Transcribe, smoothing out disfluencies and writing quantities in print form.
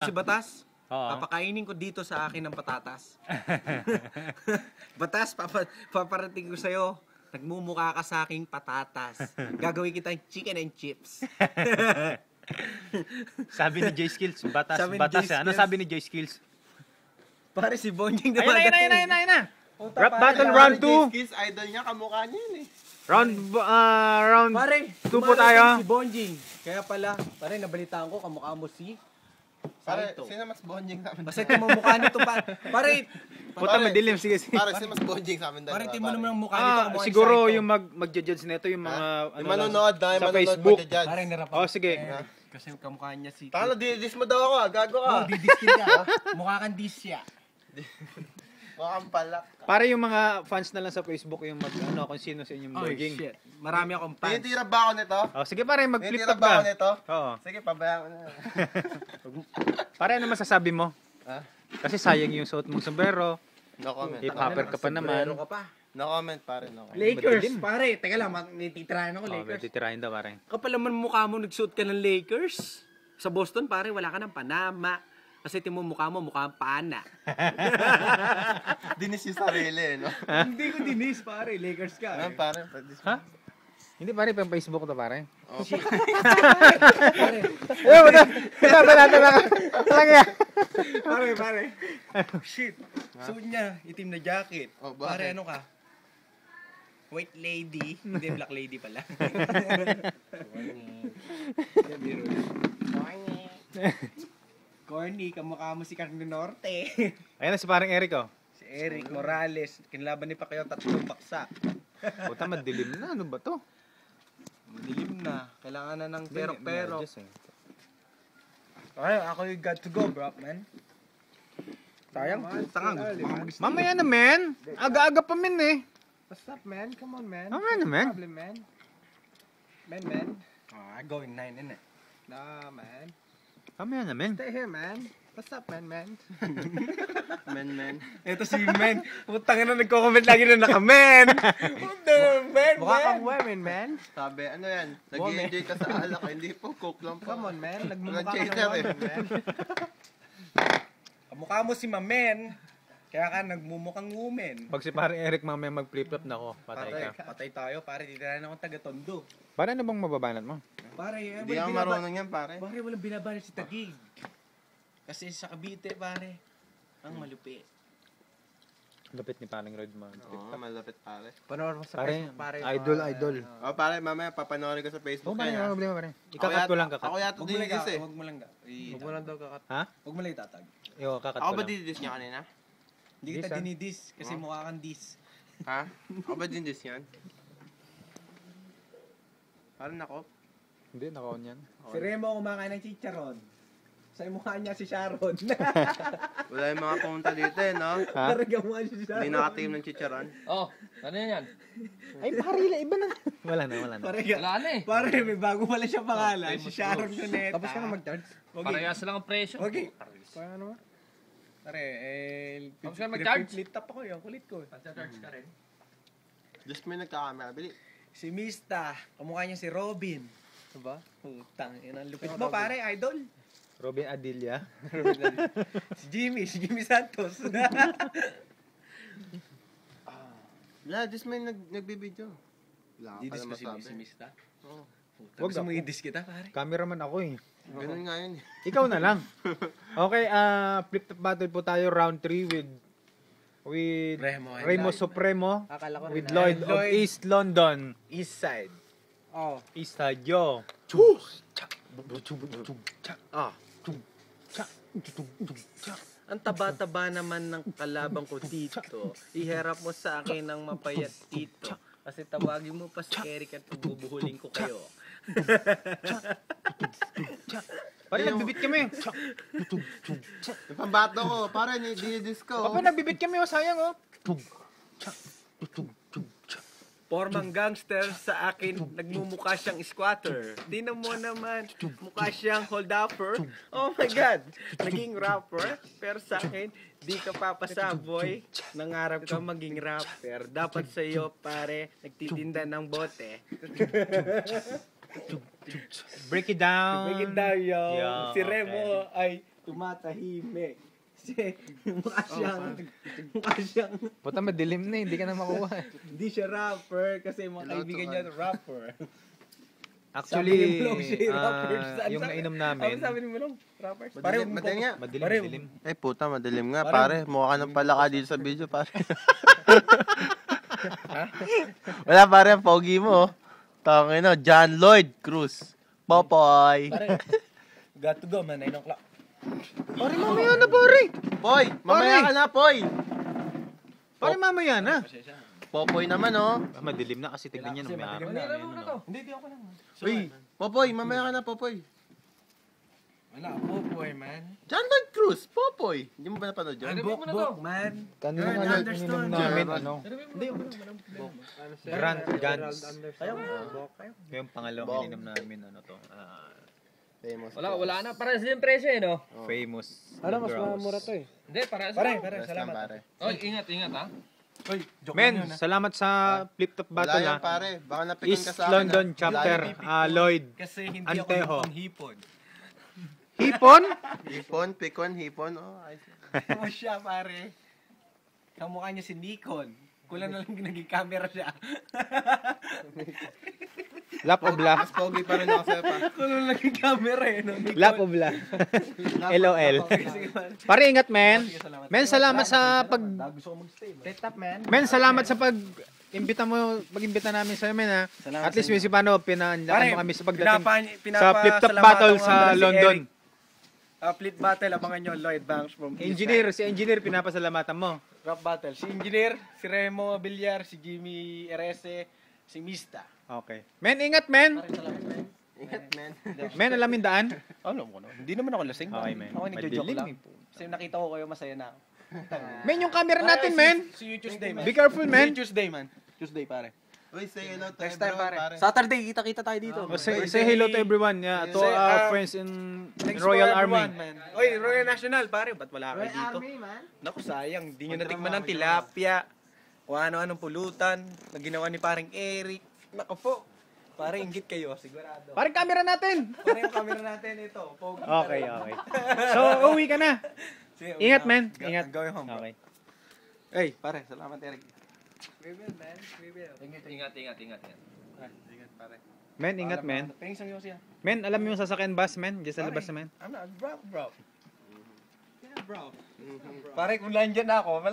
si Batas. Oo. Papakainin ko dito sa akin ng patatas. Batas, paparating ko sa'yo. Nagmumukha ka sa aking patatas. Gagawin kitang chicken and chips. Sabi ni J Skills, batas, Sabi ni batas. J. Ano Skills. sabi ni J Skills? Pare si Bonjing na Ayun na. Rap battle round 2. Skills, idol niya, kamukha niya yun eh. Round Pare, 2 po tayo. Si Bonjing. Kaya pala, pare, nabalitaan ko, kamukha mo si... Pare, Sarito. sino mas bonjing sa amin? Basta ito mo mukha nito pa. Pare, Puta, madilim. Sige. Pare, sino mas bonjing sa amin dalawa? pare, tingnan mo naman ang mukha nito. kamukha ni Siguro Sarito. yung mag-judge nito, yung mga... Yung manonood na, yung sa manonood Facebook. mag-judge. Pare, narap Oh, sige. Kasi kamukha niya si... Talo, didis mo daw ako, gago ka. Didiskin ka. Mukha kang disya. Mukhang palak. Para yung mga fans na lang sa Facebook, yung kung sino sa inyong Oh, logging. shit. Marami akong fans. Tinitira ba ako nito? Oh, sige pare, mag-flip Tinitira top ba ako ka. nito? Oo. Sige, pabayaan ko na. Pare, ano masasabi mo? Ha? Kasi sayang yung suot mong sombrero. No comment. Hip-hopper ka pa naman. Sombrero ka pa. No comment, pare. No comment. Lakers, Madilim. pare. Teka lang, nititirahan ako, Oh, Lakers. titirahin daw pare. Kapal naman mukha mo, nagsuot ka ng Lakers. Sa Boston, pare, wala ka ng Panama. Kasi tingnan mo mukha mo, mukha ang pana. Dinis yung sarili, no? Hindi ko dinis, pare. Lakers ka. Ano, pare? Ha? Hindi pare, pang Facebook to pare. Oh, Pare, Eh, wala lang. Lang yan. pare. Shit. Suot niya, itim na jacket. Oh, bakit? Pare, ano ka? White lady. Hindi, black lady pala. Corny, kamukha mo si Carne Norte. Ayan na si parang Eric oh. Si Eric Morales, kinlaban ni Pacquiao 3 baksa. Puta, madilim na. Ano ba to? Dilim na, kailangan na ng perok-perok. Just, Ay, ako yung got to go, bro, man. Sayang, tangang. Mamaya na, men. Aga-aga pa, men eh. What's up, man? Come on, man. Mamaya na, men. Problem, man. Man. Going 9, innit? Nah, man. Mamaya na, men. Stay here, man. What's up, man? men. Ito si Men. Putang na nagko-comment lagi na naka-men. Men. Mukha kang women, man. Sabi, ano yan? Nag-i-enjoy ka sa alak, hindi po, coke lang po. Come on, man. Nagmumukha Walang ka ng chaser, women, man. Kamukha mo si Mamen. Kaya ka nagmumukhang woman. Pag si parang Eric mamaya mag-flip-flop na ako, patay ka. Patay tayo, pare. Dito na akong taga-tondo. Para ano bang mababanat mo? Pare, Hindi ako marunong yan, pare. Pare, walang binabanat si Taguig. Kasi sa Cavite, pare, ang malupit. Lupit ni parang Rod mo. Oo, malapit, pare. Panoorin mo sa Pare, Facebook, pare. idol. Oh, pare, mamaya papanoorin ko sa Facebook. Oo, pare, yan, wala ha? problema, pare. Ikakat ko lang, kakat. Ako yata Huwag mo lang dinidis eh. Huwag mo lang Huwag Huwag mo lang daw kakat. Ha? Huwag mo lang itatag. Yo, kakat Ako ko ba lang. dinidis niya kanina? Hindi kita Dis, ah. dinidis kasi mukha kang dis. Ha? Ako ba dinidis yan? Parang ako. Hindi, naka-on yan. Si Remo kumakain ng chicharon. Sa mukha niya si Sharon. Wala yung mga pumunta dito eh, no? Ha? Talaga mukha si Sharon. Hindi nakatim ng chicharon. Oh, ano yan? Ay, pare, iba na. Wala na. Pare, Wala na eh. pare, may bago pala siya pangalan. Si Sharon Cuneta. Tapos ka na mag-charge? Parehas lang ang presyo. Okay. Paano ba? Pare, Tapos ka na mag-charge? Flip top ako yung kulit ko. Charge ka rin. Just may nagkakamera. Bili. Si Mista, kamukha niya si Robin. Diba? Putang, yun ang lupit mo pare, idol. Robin Adilla. Si Jimmy Santos. Wala, just may nagbibideo. Wala ka Didis pala ko si masabi. Mista. Oo. Wag Gusto mo ako. i-dis kita pare? Cameraman ako eh. Ganun nga yun. Ikaw na lang. Okay, flip-top battle po tayo, round 3 with Remo and Remo Lloyd. Supremo Akala ko with rin, Lloyd of Lloyd. East London. East side. Oh. East side, yo. Ang taba-taba naman ng kalabang ko dito. Iharap mo sa akin ng mapayat dito. Kasi tawagin mo pa si Eric at bubuhulin ko kayo. Pare, nagbibit kami. Yung pambato ko, pare, dinidis ko. Papa, nagbibit kami, oh, sayang, oh. Formang gangster sa akin, nagmumukha siyang squatter. Tingnan mo naman, mukha siyang hold-upper. Oh my God! Naging rapper, pero sa akin, di ka papasaboy. Nangarap ka maging rapper. Dapat sa'yo, pare, nagtitinda ng bote. Break it down. Bigyan daw, yo. Yo, Si Remo ay tumatahimik. Kasi mukha siyang Puta, madilim na, hindi ka na makuha. hindi siya rapper kasi mga kaibigan niya rapper. Actually, Sabi ni Mulong siya rapper. yung nainom namin, Sabi ni Mulong, rappers. Madilim nga. madilim. Eh, puta, madilim nga, pare. Mukha ka ng palaka dito sa video, pare. Wala, pare, pogi mo. Tangin na, John Lloyd Cruz. Popoy. Got to go, man. 9 o'clock. Pare, mamaya na, pare. Poy, mamaya ka na, Poy. Pare, mamaya na. Popoy naman, oh. Madilim na kasi tignan niya nung may araw. Ano mo na to? Hindi ako lang. Uy, Popoy, mamaya ka na, Popoy. Wala, Popoy, man. John Lloyd Cruz, Popoy. Hindi mo ba napanood yun? Bok, man. Kanina Girl, nga understood. ininom namin, ano, Hindi, Grant Gans. Ayaw. Yung pangalawang ininom namin, ano to, Famous. Wala na. Para sa yung presyo eh, no? famous. Ano, mas Grouse. mamura to eh. Hindi, para sa... Pare, Rest lang, salamat. pare. Oy, ingat ha. Uy, joke Men, lang yun, ah. salamat sa flip-top Wala battle, yan, ha. pare. Baka napikon East ka sa akin. London ah. chapter, Layo. Lloyd. Kasi hindi Anteho. ako hipon. Hipon? Hipon, pikon, hipon. Oh, ayos. Ano siya, pare? Kamukha niya si Nikon. Kulang na lang naging camera siya. Lap o bla? Mas pogi pa rin ako sa'yo, pa. Kulang lang yung camera eh. No? Nikon. Lap o bla? LOL. Okay, sige, man. Pare, ingat, men. Men, salamat sa pag... Gusto ko mag-stay. Set up, man. Men, salamat sa pag-imbita mo, pag-imbita namin sa'yo, men, ha. Salamat At least, sa inyo. Missy Pano, pinandakan mo kami sa pagdating sa sa flip-top battle sa London. Flip battle, abangan nyo, Lloyd Banks from Engineer, si engineer, pinapasalamatan mo. Rap battle. Si Engineer, si Remo Villar, si Jimmy Erese, si Mista. Okay. Men, ingat, men. Salamat, man. Ingat, man. Men, alam yung daan? Alam ko na. Hindi naman ako lasing. Okay, man. Ako nagjo-joke Madilim, lang. eh, po. Kasi nakita ko kayo, masaya na ako. Men, yung camera natin, men. See you Tuesday, man. Be careful, See men. you Tuesday, man. Tuesday, pare. Uy, say hello to Next time, everyone, pare. Saturday, kita-kita tayo dito. Say hello to everyone, yeah, to Say, our friends in Royal Army. Oy, Royal National, pare. Ba't wala kayo dito? Naku, sayang. Di nyo natikman ng tilapia. O ano-anong pulutan na ginawa ni parang Eric. Naku po. Pare, inggit kayo, sigurado. Parang camera natin. Pare, yung camera natin ito. Pogi. Okay. So, uwi ka na. Sige, Ingat, una. men. Ingat. I'm going home, bro. Okay. Hey, pare, salamat, Eric. We will, man. We will. Ingat. Ingat, pare. Men, ingat, men. Pengis ang siya. Men, alam mo yung sasakyan bus, men? Diyan sa labas na, men. I'm not, bro. Yeah, bro. Pare, kung nandyan ako,